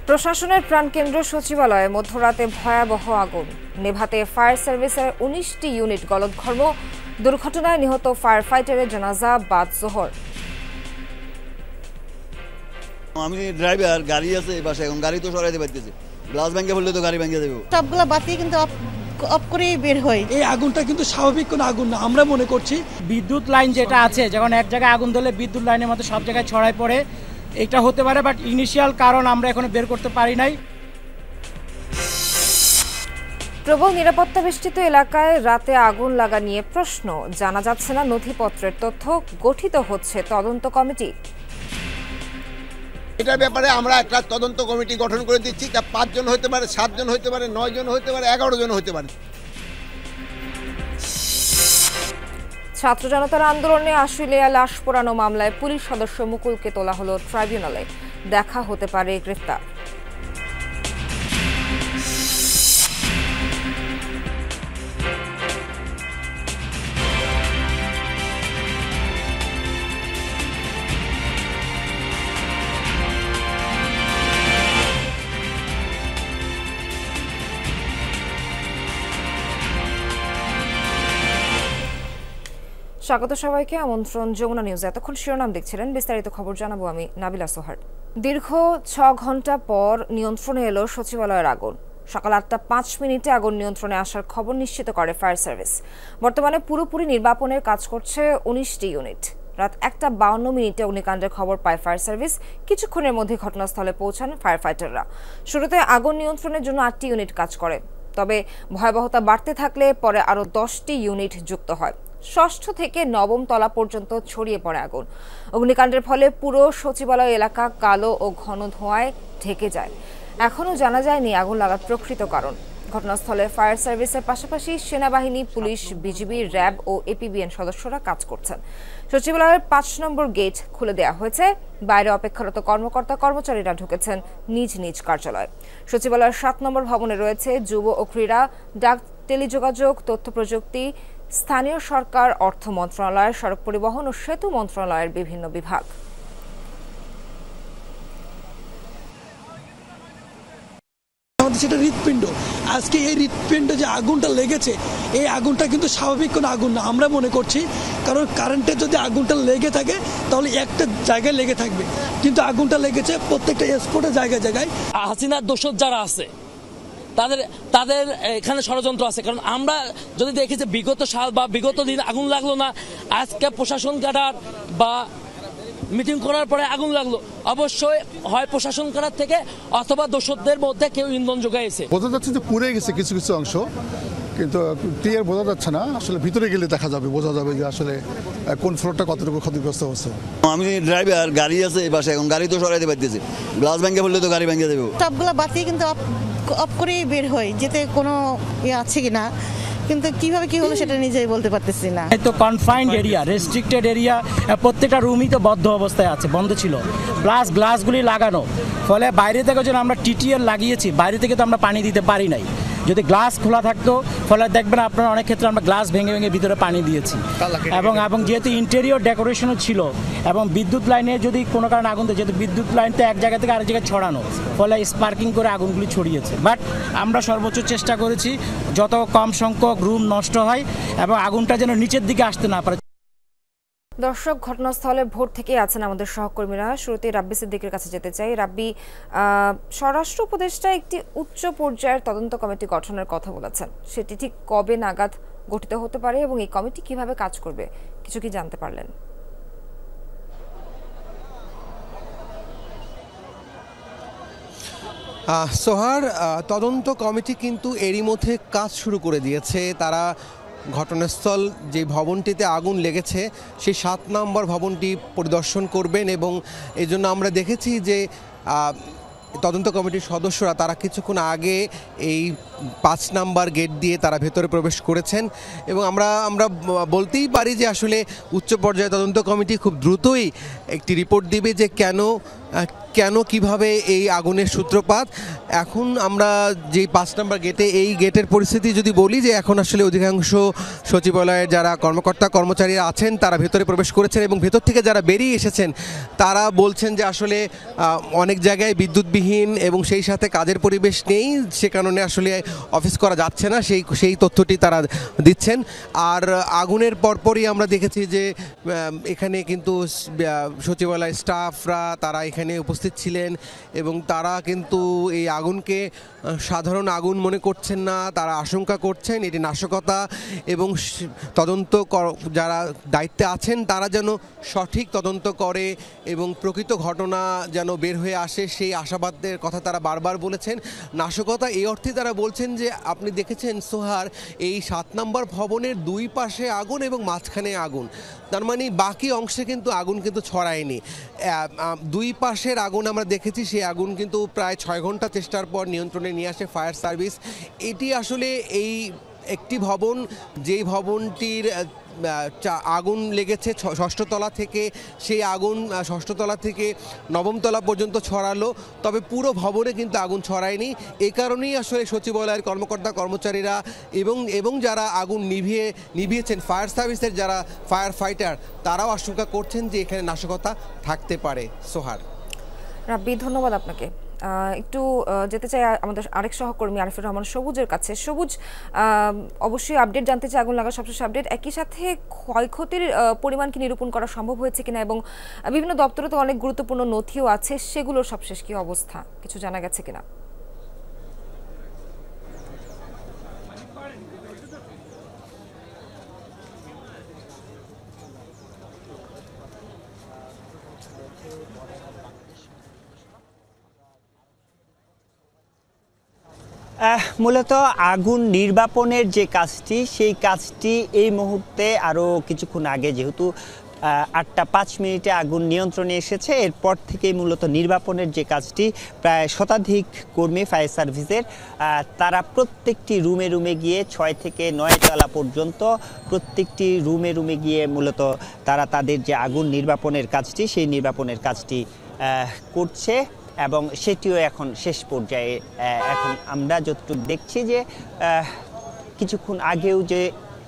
প্রশাসনের প্রাণকেন্দ্র সচিবালয়ে মধ্যরাতে ভয়াবহ আগুন নেভাতে ফায়ার সার্ভিসের ১৯টি ইউনিট গলদঘর্ম দুর্ঘটনায় নিহত ফায়ার ফাইটারের জানাজা বাদ জোহর। আমি ড্রাইভার, গাড়ি আছে এই পাশে, এখন গাড়ি তো সরাইতে পারতেছি, গ্লাস ভেঙে পড়লে তো গাড়ি ভেঙে দেবো। সবগুলো বাতি কিন্তু অফ করেই বের হয়। এই আগুনটা কিন্তু স্বাভাবিক কোনো আগুন না, আমরা মনে করছি বিদ্যুৎ লাইন যেটা আছে, যখন এক জায়গায় আগুন ধরলে বিদ্যুৎ লাইনের মতো সব জায়গায় ছড়ায় পড়ে, এটা হতে পারে, বাট ইনিশিয়াল কারণ আমরা এখনো বের করতে পারি নাই। প্রবল নিরাপত্তা বেষ্টিত এলাকায় রাতে আগুন লাগা নিয়ে প্রশ্ন, জানা যাচ্ছে না নথিপত্রের তথ্য, গঠিত হচ্ছে তদন্ত কমিটি। এটার ব্যাপারে আমরা একটা তদন্ত কমিটি গঠন করে দিচ্ছি, তা ৫ জন হতে পারে, ৭ জন হতে পারে, ৯ জন হতে পারে, ১১ জন হতে পারে। ছাত্র জনতার আন্দোলনে আশুলিয়া লাশ পোড়ানো মামলায় পুলিশ সদস্য মুকুলকে তোলা হলো ট্রাইব্যুনালে, দেখা হতে পারে গ্রেফতার। স্বাগত সবাইকে, আমন্ত্রণ যমুনা নিউজ। এতক্ষণ শিরোনাম দেখছিলেন, বিস্তারিত খবর জানাবো আমি নাবিলা সোহার। দীর্ঘ ৬ ঘন্টা পর নিয়ন্ত্রণে এলো সচিবালয়ের আগুন। সকাল ৮টা ৫ মিনিটে আগুন নিয়ন্ত্রণে আসার খবর নিশ্চিত করে ফায়ার সার্ভিস। বর্তমানে পুরোপুরি নির্বাপনের কাজ করছে ১৯টি ইউনিট। রাত ১টা ৫২ মিনিটে অগ্নিকাণ্ডের খবর পায় ফায়ার সার্ভিস। কিছুক্ষণের মধ্যে ঘটনাস্থলে পৌঁছান ফায়ার ফাইটাররা। শুরুতে আগুন নিয়ন্ত্রণের জন্য ৮টি ইউনিট কাজ করে, তবে ভয়াবহতা বাড়তে থাকলে পরে আরও 10টি ইউনিট যুক্ত হয়। ষষ্ঠ থেকে ৯ম তলা পর্যন্ত ছড়িয়ে পড়ে আগুন। অগ্নিকাণ্ডের ফলে পুরো সচিবালয় এলাকা কালো ও ঘন ধোঁয়ায় ঢেকে যায়। এখনও জানা যায়নি আগুন লাগার প্রকৃত কারণ। ঘটনাস্থলে ফায়ার সার্ভিসের পাশাপাশি সেনাবাহিনী, পুলিশ, বিজিবি, র্যাব ও এপিবিএন সদস্যরা কাজ করছেন। সচিবালয়ের ৫ নম্বর গেট খুলে দেওয়া হয়েছে। বাইরে অপেক্ষারত কর্মকর্তা কর্মচারীরা ঢুকেছেন নিজ নিজ কার্যালয়ে। সচিবালয়ের ৭ নম্বর ভবনে রয়েছে যুব ও ক্রীড়া, ডাক, টেলিযোগাযোগ, তথ্য প্রযুক্তি, স্থানীয় সরকার, অর্থ মন্ত্রণালয়, সড়ক পরিবহন ও সেতু মন্ত্রণালয়ের বিভিন্ন বিভাগ। সেটা হৃৎপিণ্ড। আজকে এই হৃৎপিণ্ডে যে আগুনটা লেগেছে, এই আগুনটা কিন্তু স্বাভাবিক কোনো আগুন না, আমরা মনে করছি। কারণ কারেন্টে যদি আগুনটা লেগে থাকে তাহলে একটা জায়গায় লেগে থাকবে, কিন্তু আগুনটা লেগেছে প্রত্যেকটা স্পটে জায়গায় জায়গায়। হাসিনার দোষর যারা আছে তাদের এখানে ষড়যন্ত্র আছে। কারণ আমরা যদি দেখি যে বিগত সাল বা বিগত দিন আগুন লাগলো না, আজকে প্রশাসন ক্যাডার বা মিটিং করার পরে আগুন লাগলো, অবশ্যই হয় প্রশাসন ক্যাডার থেকে অথবা দোষরদের মধ্যে কেউ ইন্ধন যোগাইছে। বোঝা যাচ্ছে যে পুড়ে গেছে কিছু কিছু অংশ, কিন্তু ক্লিয়ার বোঝা যাচ্ছে না। আসলে ভিতরে গেলে দেখা যাবে, বোঝা যাবে যে আসলে কোন ফ্লোরটা কতটুকু ক্ষতিগ্রস্ত হচ্ছে। আমি ড্রাইভার, গাড়ি আছে এই পাশে, এখন গাড়ি তো সরাইতে পারতেছি, গ্লাস ভেঙে পড়লে তো গাড়ি ভেঙে দেবো। সবগুলো বাতি কিন্তু অফ করেই বের হয়, যেতে কোনো আছে কিনা, কিন্তু কিভাবে কি হলো সেটা নিজেই বলতে পারতেছি না। তো কনফাইন্ড এরিয়া, রেস্ট্রিক্টেড এরিয়া, প্রত্যেকটা রুমই তো বদ্ধ অবস্থায় আছে, বন্ধ ছিল, প্লাস গ্লাসগুলি লাগানো। ফলে বাইরে থেকে যখন আমরা টিটিএল লাগিয়েছি, বাইরে থেকে তো আমরা পানি দিতে পারি নাই। যদি গ্লাস খোলা থাকতো, ফলে দেখবেন আপনারা অনেক ক্ষেত্রে আমরা গ্লাস ভেঙে ভেঙে ভিতরে পানি দিয়েছি। এবং যেহেতু ইন্টেরিয়র ডেকোরেশনও ছিল, এবং বিদ্যুৎ লাইনে যদি কোনো কারণে আগুন দেয়, যেহেতু বিদ্যুৎ লাইন তো এক জায়গা থেকে আরেক জায়গায় ছড়ানো, ফলে স্পার্কিং করে আগুনগুলি ছড়িয়েছে। বাট আমরা সর্বোচ্চ চেষ্টা করেছি যত কম সংখ্যক রুম নষ্ট হয় এবং আগুনটা যেন নিচের দিকে আসতে না পারে। দর্শক, ঘটনাস্থলে ভোর থেকে আছেন আমাদের সহকর্মীরা। শুরুতে রাব্বি সিদ্দিকের কাছে যেতে চাই। রাব্বি, স্বরাষ্ট্র উপদেষ্টা একটি উচ্চ পর্যায়ের তদন্ত কমিটি গঠনের কথা বলেছেন, সেটি ঠিক কবে নাগাদ গঠিত হতে পারে এবং এই কমিটি কিভাবে কাজ করবে, কিছু কি জানতে পারলেন? সোহার, তদন্ত কমিটি কিন্তু এরই মধ্যে কাজ শুরু করে দিয়েছে। তারা ঘটনাস্থল যে ভবনটিতে আগুন লেগেছে সেই ৭ নম্বর ভবনটি পরিদর্শন করবেন, এবং এই জন্য আমরা দেখেছি যে তদন্ত কমিটির সদস্যরা তারা কিছুক্ষণ আগে এই ৫ নাম্বার গেট দিয়ে তারা ভেতরে প্রবেশ করেছেন। এবং আমরা বলতেই পারি যে আসলে উচ্চ পর্যায়ে তদন্ত কমিটি খুব দ্রুতই একটি রিপোর্ট দিবে যে কেন কেন কিভাবে এই আগুনের সূত্রপাত। এখন আমরা যে 5 নম্বর গেটে, এই গেটের পরিস্থিতি যদি বলি যে এখন আসলে অধিকাংশ সচিবালয়ের যারা কর্মকর্তা কর্মচারীরা আছেন তারা ভেতরে প্রবেশ করেছেন এবং ভেতর থেকে যারা বেরিয়ে এসেছেন তারা বলছেন যে আসলে অনেক জায়গায় বিদ্যুৎবিহীন এবং সেই সাথে কাজের পরিবেশ নেই, সে কারণে আসলে অফিস করা যাচ্ছে না, সেই তথ্যটি তারা দিচ্ছেন। আর আগুনের পরপরই আমরা দেখেছি যে এখানে কিন্তু সচিবালয় স্টাফরা তারা এখানে উপস্থিত ছিলেন এবং তারা কিন্তু এই আগুনকে সাধারণ আগুন মনে করছেন না, তারা আশঙ্কা করছেন এটি নাশকতা এবং তদন্ত যারা দায়িত্বে আছেন তারা যেন সঠিক তদন্ত করে এবং প্রকৃত ঘটনা যেন বের হয়ে আসে সেই আশাবাদের কথা তারা বারবার বলেছেন। নাশকতা এই অর্থে তারা বলছেন যে আপনি দেখেছেন সোহার, এই 7 নম্বর ভবনের 2 পাশে আগুন এবং মাঝখানে আগুন, তার মানে বাকি অংশে কিন্তু আগুন কিন্তু ছড়ায়নি। 2 পাশের আগুন আমরা দেখেছি, সেই আগুন কিন্তু প্রায় 6 ঘন্টা চেষ্টার পর নিয়ন্ত্রণে নিয়ে আসে ফায়ার সার্ভিস। এটি আসলে এই একটি ভবন, যেই ভবনটির আগুন লেগেছে 6ষ্ঠ তলা থেকে, সেই আগুন 6ষ্ঠ তলা থেকে 9ম তলা পর্যন্ত ছড়ালো, তবে পুরো ভবনে কিন্তু আগুন ছড়ায়নি। এই কারণেই আসলে সচিবালয়ের কর্মকর্তা কর্মচারীরা এবং যারা আগুন নিভিয়েছেন ফায়ার সার্ভিসের যারা ফায়ার ফাইটার তারাও আশঙ্কা করছেন যে এখানে নাশকতা থাকতে পারে। সোহার, রাব্বি, ধন্যবাদ আপনাকে। একটু যেতে চাই আমাদের আরেক সহকর্মী আরিফুর রহমান সবুজের কাছে। সবুজ, অবশ্যই আপডেট জানতে চাই, আগুন লাগার সবশেষ আপডেট, একই সাথে ক্ষয়ক্ষতির পরিমাণ কি নিরূপণ করা সম্ভব হয়েছে কিনা এবং বিভিন্ন দপ্তরে তো অনেক গুরুত্বপূর্ণ নথিও আছে, সেগুলোর সবশেষ কি অবস্থা কিছু জানা গেছে কিনা? মূলত আগুন নির্বাপনের যে কাজটি, সেই কাজটি এই মুহূর্তে আরও কিছুক্ষণ আগে, যেহেতু 8টা 5 মিনিটে আগুন নিয়ন্ত্রণে এসেছে, এরপর থেকেই মূলত নির্বাপনের যে কাজটি প্রায় শতাধিক কর্মী ফায়ার সার্ভিসের তারা প্রত্যেকটি রুমে গিয়ে 6 থেকে 9 তলা পর্যন্ত প্রত্যেকটি রুমে গিয়ে মূলত তারা তাদের যে আগুন নির্বাপনের কাজটি, সেই নির্বাপনের কাজটি করছে এবং সেটিও এখন শেষ পর্যায়ে। এখন আমরা যতটুকু দেখছি যে কিছুক্ষণ আগেও যে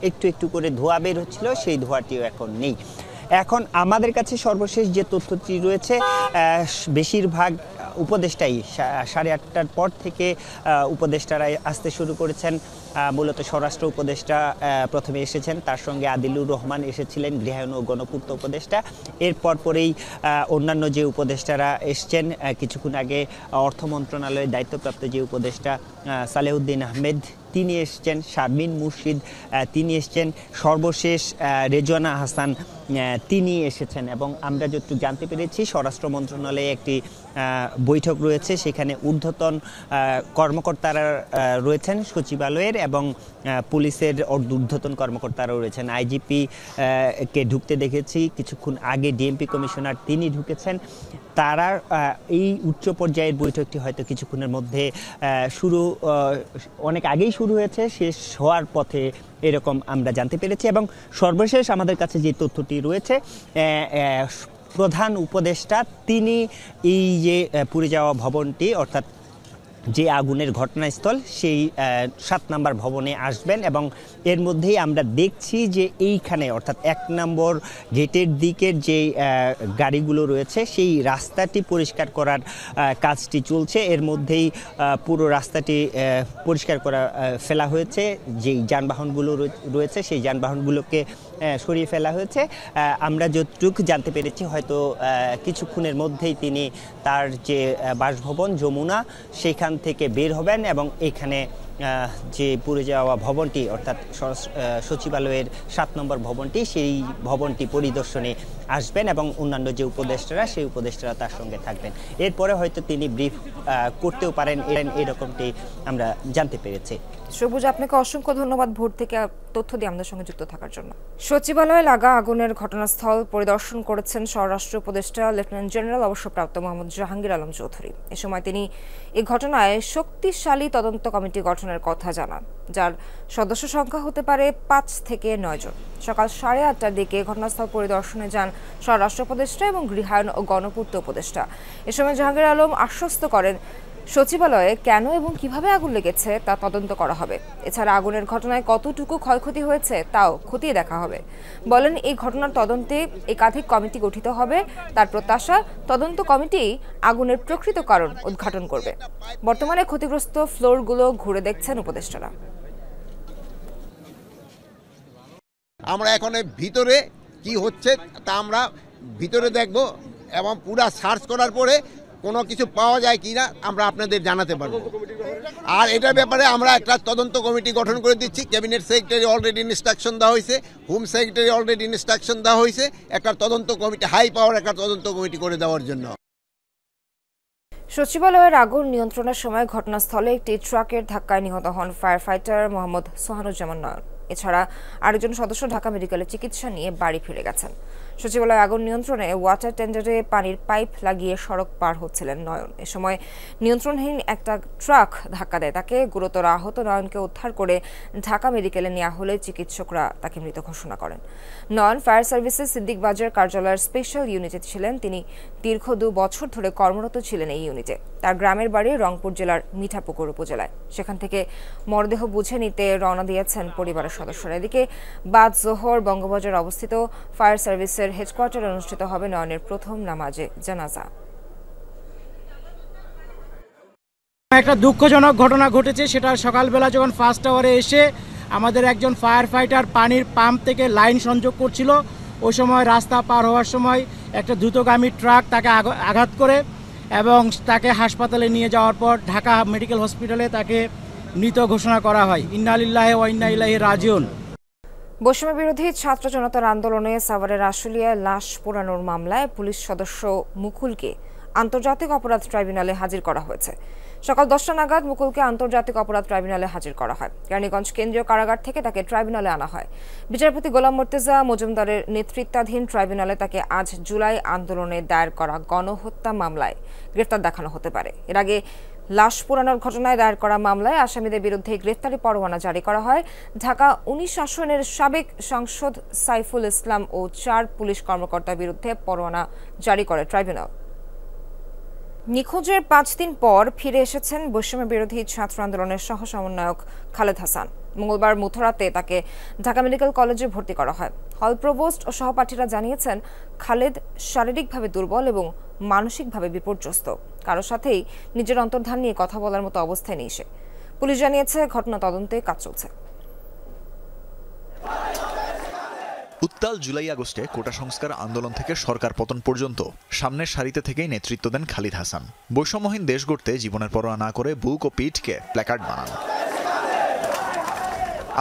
একটু করে ধোঁয়া বের হচ্ছিল, সেই ধোঁয়াটিও এখন নেই। এখন আমাদের কাছে সর্বশেষ যে তথ্যটি রয়েছে, বেশিরভাগ উপদেষ্টাই 8:30টার পর থেকে উপদেষ্টারা আসতে শুরু করেছেন। মূলত স্বরাষ্ট্র উপদেষ্টা প্রথমে এসেছেন, তার সঙ্গে আদিলুর রহমান এসেছিলেন, গৃহায়ন ও গণপূর্ত উপদেষ্টা। এরপর পরেই অন্যান্য যে উপদেষ্টারা এসছেন, কিছুক্ষণ আগে অর্থ মন্ত্রণালয়ের দায়িত্বপ্রাপ্ত যে উপদেষ্টা সালেউদ্দিন আহমেদ তিনি এসছেন, শারমিন মুর্শিদ তিনি এসছেন, সর্বশেষ রেজওয়ানা হাসান তিনি এসেছেন। এবং আমরা যতটুকু জানতে পেরেছি স্বরাষ্ট্র মন্ত্রণালয়ে একটি বৈঠক রয়েছে, সেখানে ঊর্ধ্বতন কর্মকর্তারা রয়েছেন সচিবালয়ের এবং পুলিশের ঊর্ধ্বতন কর্মকর্তারাও রয়েছেন। আইজিপি কে ঢুকতে দেখেছি, কিছুক্ষণ আগে ডিএমপি কমিশনার তিনি ঢুকেছেন। তারা এই উচ্চ পর্যায়ের বৈঠকটি হয়তো কিছুক্ষণের মধ্যে অনেক আগেই শুরু হয়েছে, শেষ হওয়ার পথে এরকম আমরা জানতে পেরেছি। এবং সর্বশেষ আমাদের কাছে যে তথ্যটি রয়েছে, প্রধান উপদেষ্টা তিনি এই যে পুড়ে যাওয়া ভবনটি, অর্থাৎ যে আগুনের ঘটনাস্থল, সেই 7 নম্বর ভবনে আসবেন এবং এর মধ্যেই আমরা দেখছি যে এইখানে অর্থাৎ 1 নম্বর গেটের দিকের যে গাড়িগুলো রয়েছে সেই রাস্তাটি পরিষ্কার করার কাজটি চলছে। এর মধ্যেই পুরো রাস্তাটি পরিষ্কার করা ফেলা হয়েছে, যেই যানবাহনগুলো রয়েছে সেই যানবাহনগুলোকে সরিয়ে ফেলা হয়েছে। আমরা যতটুকু জানতে পেরেছি হয়তো কিছুক্ষণের মধ্যেই তিনি তার যে বাসভবন যমুনা সেখান থেকে বের হবেন এবং এখানে যে পুড়ে যাওয়া ভবনটি অর্থাৎ সচিবালয়ের 7 নম্বর ভবনটি, সেই ভবনটি পরিদর্শনে আসবেন এবং অন্যান্য যে উপদেষ্টারা সেই উপদেষ্টারা তার সঙ্গে থাকবেন। এরপরে হয়তো তিনি ব্রিফ করতেও পারেন, এরকমটি আমরা জানতে পেরেছি। সবুজ, আপনাকে অসংখ্য ধন্যবাদ ভোর থেকে তথ্য দিয়ে আমাদের সঙ্গে যুক্ত থাকার জন্য। সচিবালয়ে লাগা আগুনের ঘটনাস্থল পরিদর্শন করেছেন স্বরাষ্ট্র উপদেষ্টা লেফটেন্যান্ট জেনারেল অবসরপ্রাপ্ত মোহাম্মদ জাহাঙ্গীর আলম চৌধুরী। এ সময় তিনি এই ঘটনায় শক্তিশালী তদন্ত কমিটি গঠনের কথা জানান, যার সদস্য সংখ্যা হতে পারে 5 থেকে 9 জন। সকাল 8:30টার দিকে ঘটনাস্থল পরিদর্শনে যান স্বরাষ্ট্র উপদেষ্টা এবং গৃহায়ন ও গণপূর্ত উপদেষ্টা। এ সময় জাহাঙ্গীর আলম আশ্বস্ত করেন সচিবালয়ে কেন এবং কিভাবে আগুন লেগেছে তা তদন্ত করা হবে। এছাড়া আগুনের ঘটনায় কতটুকু ক্ষয়ক্ষতি হয়েছে তাও খতিয়ে দেখা হবে। বলেন, এই ঘটনার তদন্তে একাধিক কমিটি গঠিত হবে। তার প্রত্যাশা, তদন্ত কমিটি আগুনের প্রকৃত কারণ উদ্ঘাটন করবে। বর্তমানে ক্ষতিগ্রস্ত ফ্লোরগুলো ঘুরে দেখছেন উপদেষ্টারা। আমরা এখন ভিতরে কি হচ্ছে তা আমরা ভিতরে দেখব এবং পুরা সার্চ করার পরে কোনো কিছু পাওয়া যায় কিনা আমরা আপনাদের জানাতে পারবো। আর এটার ব্যাপারে আমরা একটা তদন্ত কমিটি গঠন করে দিচ্ছি। ক্যাবিনেট সেক্রেটারি অলরেডি ইনস্ট্রাকশন দেওয়া হয়েছে, হোম সেক্রেটারি অলরেডি ইনস্ট্রাকশন দেওয়া হয়েছে একটা তদন্ত কমিটি, হাই পাওয়ার একটা তদন্ত কমিটি করে দেওয়ার জন্য। সচিবালয়ের আগুন নিয়ন্ত্রণের সময় ঘটনাস্থলে একটি ট্রাকের ধাক্কায় নিহত হন ফায়ার ফাইটার মোহাম্মদ সোহানুজ্জামান নয়ন। এছাড়া আরেকজন সদস্য ঢাকা মেডিকেলে চিকিৎসা নিয়ে বাড়ি ফিরে গেছেন। সচিবালয়ে আগুন নিয়ন্ত্রণে ওয়াটার টেন্ডারে পানির পাইপ লাগিয়ে সড়ক পার হচ্ছিলেন নয়ন। এ সময় নিয়ন্ত্রণহীন একটা ট্রাক ধাক্কা দেয় তাকে। গুরুতর আহত নয়নকে উদ্ধার করে ঢাকা মেডিকেলে নেওয়া হলে চিকিৎসকরা তাকে মৃত ঘোষণা করেন। নয়ন ফায়ার সার্ভিসেস সিদ্দিক বাজার কার্যালয়ের স্পেশাল ইউনিটে ছিলেন। তিনি দীর্ঘ 2 বছর ধরে কর্মরত ছিলেন এই ইউনিটে। তার গ্রামের বাড়ি রংপুর জেলার মিঠাপুকুর উপজেলায়। সেখান থেকে মরদেহ বুঝে নিতে রওনা দিয়েছেন পরিবারের সদস্যরা। এদিকে বাদ জোহর বঙ্গবাজার অবস্থিত ফায়ার সার্ভিসের হেডকোয়ার্টারে অনুষ্ঠিত হবে নয়নের প্রথম নামাজে জানাজা। একটা দুঃখজনক ঘটনা ঘটেছে, সেটা সকালবেলা যখন ফার্স্ট আওয়ারে এসে আমাদের একজন ফায়ার ফাইটার পানির পাম্প থেকে লাইন সংযোগ করছিল, ওই সময় রাস্তা পার হওয়ার সময় একটা দ্রুতগামী ট্রাক তাকে আঘাত করে এবং তাকে হাসপাতালে নিয়ে যাওয়ার পর ঢাকা মেডিকেল হসপিটালে তাকে মৃত ঘোষণা করা হয়। ইন্না লিল্লাহি ওয়া ইন্না ইলাইহি রাজিউন। বৈষম্য বিরোধী ছাত্র জনতার আন্দোলনে সাভারের আশুলিয়ায় লাশ পোড়ানোর মামলায় পুলিশ সদস্য মুকুলকে আন্তর্জাতিক অপরাধ ট্রাইব্যুনালে হাজির করা হয়েছে। সকাল 10টা নাগাদ মুকুলকে আন্তর্জাতিক অপরাধ ট্রাইব্যুনালে হাজির করা হয়। কেরানীগঞ্জ কেন্দ্রীয় কারাগার থেকে তাকে ট্রাইব্যুনালে আনা হয়। বিচারপতি গোলাম মুর্তজা মজুমদারের নেতৃত্বাধীন ট্রাইব্যুনালে তাকে আজ জুলাই আন্দোলনে দায়ের করা গণহত্যা মামলায় গ্রেফতার দেখানো হতে পারে। এর আগে লাশ পোড়ানোর ঘটনায় দায়ের করা মামলায় আসামিদের বিরুদ্ধে গ্রেফতারি পরোয়ানা জারি করা হয়। ঢাকা 19 আসনের সাবেক সাংসদ সাইফুল ইসলাম ও 4 পুলিশ কর্মকর্তার বিরুদ্ধে পরোয়ানা জারি করে ট্রাইব্যুনাল। নিখোঁজের 5 দিন পর ফিরে এসেছেন বৈষম্য বিরোধী ছাত্র আন্দোলনের সহ সমন্বয়ক খালেদ হাসান। মঙ্গলবার মধ্যরাতে তাকে ঢাকা মেডিকেল কলেজে ভর্তি করা হয়। হল প্রভোস্ট ও সহপাঠীরা জানিয়েছেন, খালেদ শারীরিকভাবে দুর্বল এবং মানসিকভাবে বিপর্যস্ত। কারো সাথেই নিজের অন্তর্ধান নিয়ে কথা বলার মতো অবস্থায় নেই সে। পুলিশ জানিয়েছে, ঘটনা তদন্তে কাজ চলছে। উত্তাল জুলাই আগস্টে কোটা সংস্কার আন্দোলন থেকে সরকার পতন পর্যন্ত সামনের সারিতে থেকেই নেতৃত্ব দেন খালিদ হাসান। বৈষম্যহীন দেশ গড়তে জীবনের পরোয়া না করে বুক ও পিঠকে প্ল্যাকার্ড বানান।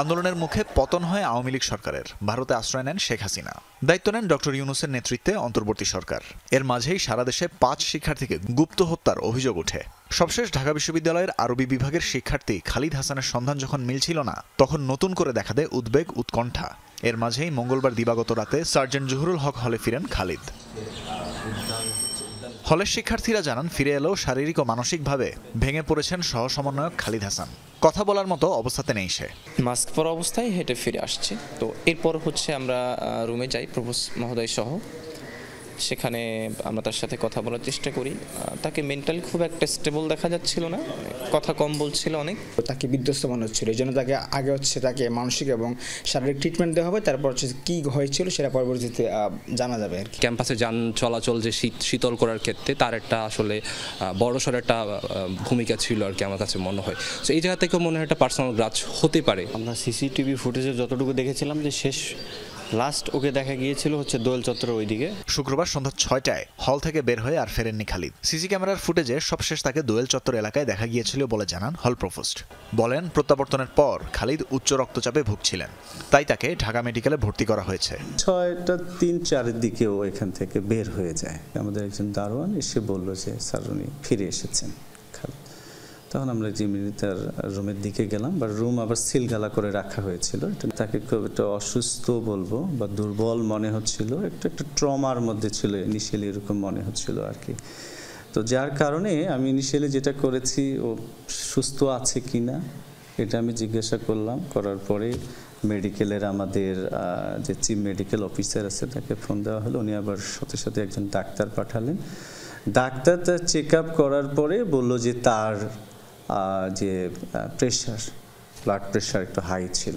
আন্দোলনের মুখে পতন হয় আওয়ামী লীগ সরকারের। ভারতে আশ্রয় নেন শেখ হাসিনা। দায়িত্ব নেন ডক্টর ইউনূসের নেতৃত্বে অন্তর্বর্তী সরকার। এর মাঝেই সারা দেশে 5 শিক্ষার্থীকে গুপ্ত হত্যার অভিযোগ ওঠে। সবশেষ ঢাকা বিশ্ববিদ্যালয়ের আরবি বিভাগের শিক্ষার্থী খালিদ হাসানের সন্ধান যখন মিলছিল না, তখন নতুন করে দেখা দেয় উদ্বেগ, উৎকণ্ঠা। এর মাঝেই মঙ্গলবার দিবাগত রাতে সার্জেন্ট জহুরুল হক হলে ফিরেন খালিদ। হলের শিক্ষার্থীরা জানান, ফিরে এলেও শারীরিক ও মানসিকভাবে ভেঙে পড়েছেন সহ সমন্বয়ক খালিদ হাসান। কথা বলার মতো অবস্থাতে নেই সে। মাস্ক পরা অবস্থায় হেঁটে ফিরে আসছে। তো এরপর আমরা রুমে যাই প্রভোস্ট মহোদয় সহ। সেখানে আমরা তার সাথে কথা বলার চেষ্টা করি। তাকে মেন্টালি খুব একটা স্টেবল দেখা যাচ্ছিল না, কথা কম বলছিল অনেক। তাকে বিধ্বস্ত মনে হচ্ছিল, এই জন্য তাকে আগে তাকে মানসিক এবং শারীরিক ট্রিটমেন্ট দেওয়া হবে। তারপর কী হয়েছিল সেটা পরবর্তীতে জানা যাবে আর কি। ক্যাম্পাসে যান চলাচল যে শীতল করার ক্ষেত্রে তার একটা আসলে বড়সড় একটা ভূমিকা ছিল আর কি, আমার কাছে মনে হয়। তো এই জায়গা থেকেও মনে হয় একটা পার্সোনাল গ্রাজ হতে পারে। আমরা সিসিটিভি ফুটেজে যতটুকু দেখেছিলাম যে শেষ লাস্ট ওকে দেখা গিয়েছিল দোয়েল চত্বরের ওইদিকে। শুক্রবার সন্ধ্যা 6টায় হল থেকে বের হয়ে আর ফেরেননি খালিদ। সিসি ক্যামেরার ফুটেজে সবশেষ তাকে দোয়েল চত্বর এলাকায় দেখা গিয়েছিল বলে জানান হল প্রভোস্ট। বলেন, প্রত্যাবর্তনের পর খালিদ উচ্চ রক্তচাপে ভুগছিলেন, তাই তাকে ঢাকা মেডিকেলে ভর্তি করা হয়েছে। 6:03-4 দিকেও এখান থেকে বের হয়ে যায়। আমাদের একজন দারোয়ান এসে বলল যে স্যার উনি ফিরে এসেছেন খালিদ। তখন আমরা জিমিনি তার রুমের দিকে গেলাম, বা রুম আবার সিলগালা করে রাখা হয়েছিল। তাকে খুব একটা অসুস্থ বলবো বা দুর্বল মনে হচ্ছিল, একটা ট্রমার মধ্যে ছিল ইনিশিয়ালি, এরকম মনে হচ্ছিল আর কি। তো যার কারণে আমি ইনিশিয়ালি যেটা করেছি, ও সুস্থ আছে কি না এটা আমি জিজ্ঞাসা করলাম। করার পরে মেডিকেলের আমাদের যে চিফ মেডিকেল অফিসার আছে তাকে ফোন দেওয়া হলো। উনি আবার সাথে সাথে একজন ডাক্তার পাঠালেন। ডাক্তার তার চেক আপ করার পরে বলল যে তার যে প্রেশার, ব্লাড প্রেশার একটু হাই ছিল।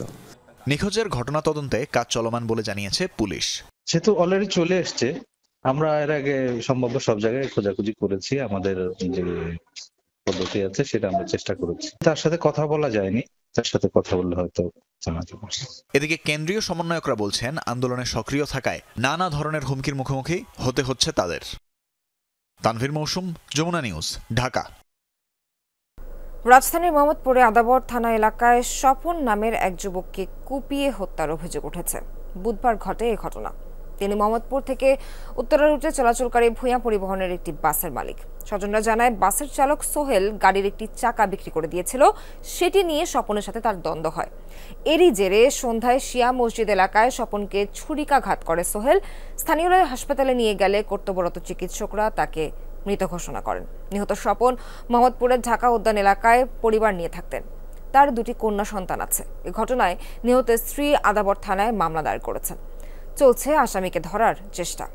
নিখোঁজের ঘটনা তদন্তে কাজ চলমান বলে জানিয়েছে পুলিশ। সে তো অলরেডি চলে এসছে। আমরা এর আগে সম্ভাব্য সব জায়গায় খোঁজাখুঁজি করেছি, আমাদের যে পদ্ধতি আছে সেটা আমরা চেষ্টা করেছি। তার সাথে কথা বলা যায়নি, তার সাথে কথা বললে হয়তো জানাতে পারছি। এদিকে কেন্দ্রীয় সমন্বয়করা বলছেন আন্দোলনে সক্রিয় থাকায় নানা ধরনের হুমকির মুখোমুখি হতে হচ্ছে তাদের। তানভীর মৌসুম, যমুনা নিউজ, ঢাকা। রাজধানীর মোহাম্মদপুরে আদাবর থানা এলাকায় স্বপন নামের এক যুবককে কুপিয়ে হত্যার অভিযোগ উঠেছে। বুধবার ঘটে এই ঘটনা। তিনি মোহাম্মদপুর থেকে উত্তরা রুটে চলাচলকারী ভূঁইয়া পরিবহনের একটি বাসের মালিক। স্বজনরা জানায় বাসের চালক সোহেল গাড়ির একটি চাকা বিক্রি করে দিয়েছিল, সেটি নিয়ে স্বপনের সাথে তার দ্বন্দ্ব হয়। এরই জেরে সন্ধ্যায় শিয়া মসজিদ এলাকায় স্বপনকে ছুরিকাঘাত করে সোহেল। স্থানীয়রা হাসপাতালে নিয়ে গেলে কর্তব্যরত চিকিৎসকরা তাকে মৃত ঘোষণা করেন। নিহত স্বপন মোহাম্মদপুরের ঢাকা উদ্যান এলাকায় পরিবার নিয়ে থাকতেন। তার দুটি কন্যা সন্তান আছে। এ ঘটনায় নিহত স্ত্রী আদাবর থানায় মামলা দায়ের করেছেন। চলছে আসামিকে ধরার চেষ্টা।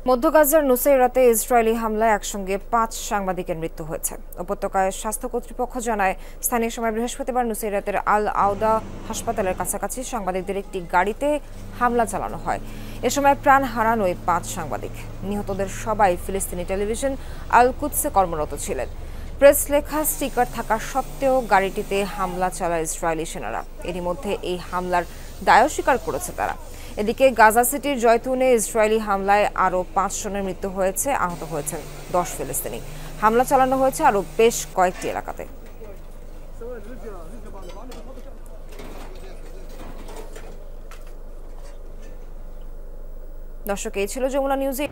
মধ্য গাজার নুসাইরাতে ইসরায়েলি হামলায় একসঙ্গে 5 সাংবাদিকের মৃত্যু হয়েছে। উপত্যকায় স্বাস্থ্য কর্তৃপক্ষ জানায়, স্থানীয় সময় বৃহস্পতিবার নুসাইরাতের আল আউদা হাসপাতালের কাছাকাছি সাংবাদিকদের একটি গাড়িতে হামলা চালানো হয়। এ সময় প্রাণ হারান ওই 5 সাংবাদিক। নিহতদের সবাই ফিলিস্তিনি টেলিভিশন আল কুদসে কর্মরত ছিলেন। প্রেস লেখা স্টিকার থাকা সত্ত্বেও গাড়িটিতে হামলা চালায় ইসরায়েলি সেনারা। এরই মধ্যে এই হামলার দায় স্বীকার করেছে তারা। এদিকে গাজা সিটির জয়তুনে ইসরায়েলি হামলায় আরও 5 জনের মৃত্যু হয়েছে, আহত হয়েছেন 10 ফিলিস্তিনি। হামলা চালানো হয়েছে আরও বেশ কয়েকটি এলাকাতে। দর্শক, এই ছিল যমুনা নিউজে।